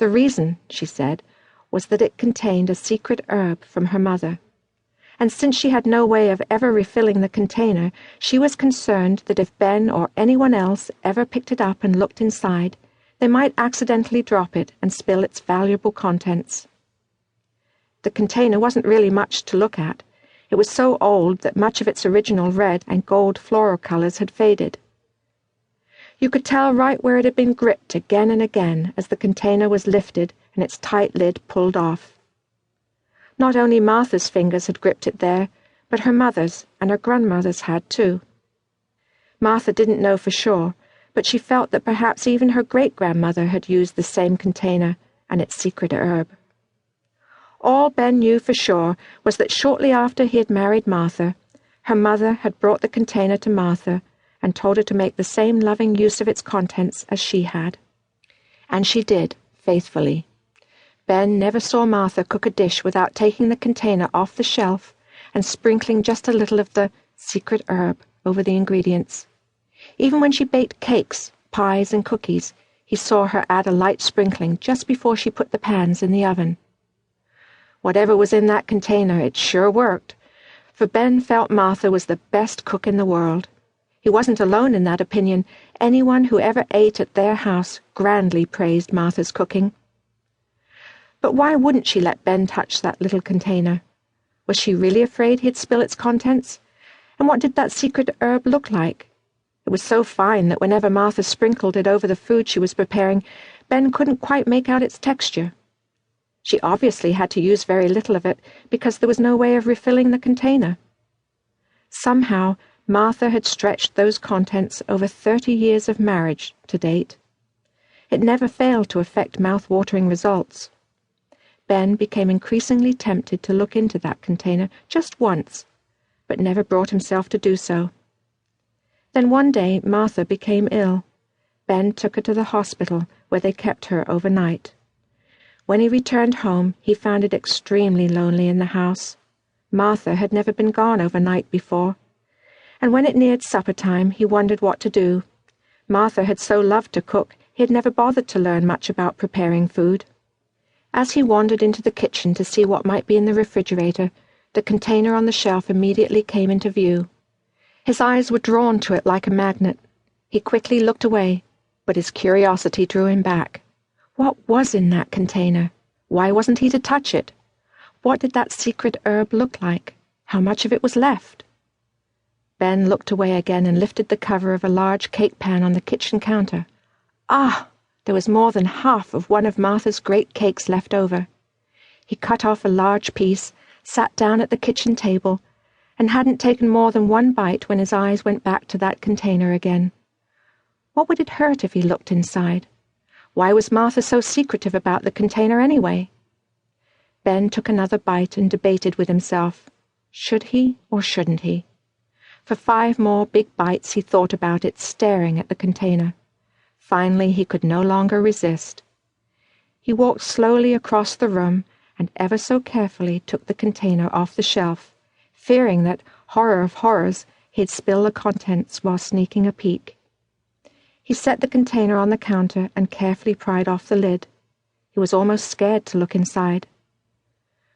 The reason, she said, was that it contained a secret herb from her mother. And since she had no way of ever refilling the container, she was concerned that if Ben or anyone else ever picked it up and looked inside, they might accidentally drop it and spill its valuable contents. The container wasn't really much to look at. It was so old that much of its original red and gold floral colours had faded. You could tell right where it had been gripped again and again as the container was lifted and its tight lid pulled off. Not only Martha's fingers had gripped it there, but her mother's and her grandmother's had too. Martha didn't know for sure, but she felt that perhaps even her great-grandmother had used the same container and its secret herb. All Ben knew for sure was that shortly after he had married Martha, her mother had brought the container to Martha and told her to make the same loving use of its contents as she had. And she did, faithfully. Ben never saw Martha cook a dish without taking the container off the shelf and sprinkling just a little of the secret herb over the ingredients. Even when she baked cakes, pies, and cookies, he saw her add a light sprinkling just before she put the pans in the oven. Whatever was in that container, it sure worked, for Ben felt Martha was the best cook in the world. He wasn't alone in that opinion. Anyone who ever ate at their house grandly praised Martha's cooking. But why wouldn't she let Ben touch that little container? Was she really afraid he'd spill its contents? And what did that secret herb look like? It was so fine that whenever Martha sprinkled it over the food she was preparing, Ben couldn't quite make out its texture. She obviously had to use very little of it because there was no way of refilling the container. Somehow, Martha had stretched those contents over 30 years of marriage to date. It never failed to affect mouth-watering results. Ben became increasingly tempted to look into that container just once, but never brought himself to do so. Then one day Martha became ill. Ben took her to the hospital, where they kept her overnight. When he returned home, he found it extremely lonely in the house. Martha had never been gone overnight before, and when it neared supper time, he wondered what to do. Martha had so loved to cook, he had never bothered to learn much about preparing food. As he wandered into the kitchen to see what might be in the refrigerator, the container on the shelf immediately came into view. His eyes were drawn to it like a magnet. He quickly looked away, but his curiosity drew him back. What was in that container? Why wasn't he to touch it? What did that secret herb look like? How much of it was left? Ben looked away again and lifted the cover of a large cake pan on the kitchen counter. Ah! There was more than half of one of Martha's great cakes left over. He cut off a large piece, sat down at the kitchen table, and hadn't taken more than one bite when his eyes went back to that container again. What would it hurt if he looked inside? Why was Martha so secretive about the container anyway? Ben took another bite and debated with himself. Should he or shouldn't he? For 5 more big bites he thought about it, staring at the container. Finally, he could no longer resist. He walked slowly across the room and ever so carefully took the container off the shelf, fearing that, horror of horrors, he'd spill the contents while sneaking a peek. He set the container on the counter and carefully pried off the lid. He was almost scared to look inside.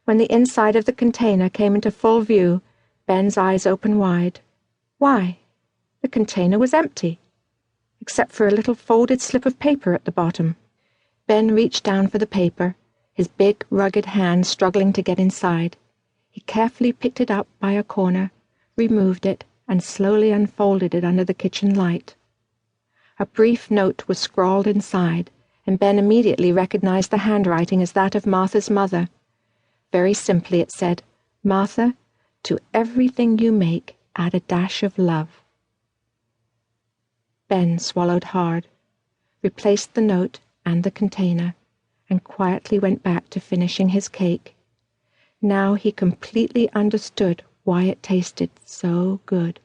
When the inside of the container came into full view, Ben's eyes opened wide. Why? The container was empty, except for a little folded slip of paper at the bottom. Ben reached down for the paper, his big, rugged hand struggling to get inside. He carefully picked it up by a corner, removed it, and slowly unfolded it under the kitchen light. A brief note was scrawled inside, and Ben immediately recognized the handwriting as that of Martha's mother. Very simply it said, "Martha, to everything you make, add a dash of love." Ben swallowed hard, replaced the note and the container, and quietly went back to finishing his cake. Now he completely understood why it tasted so good.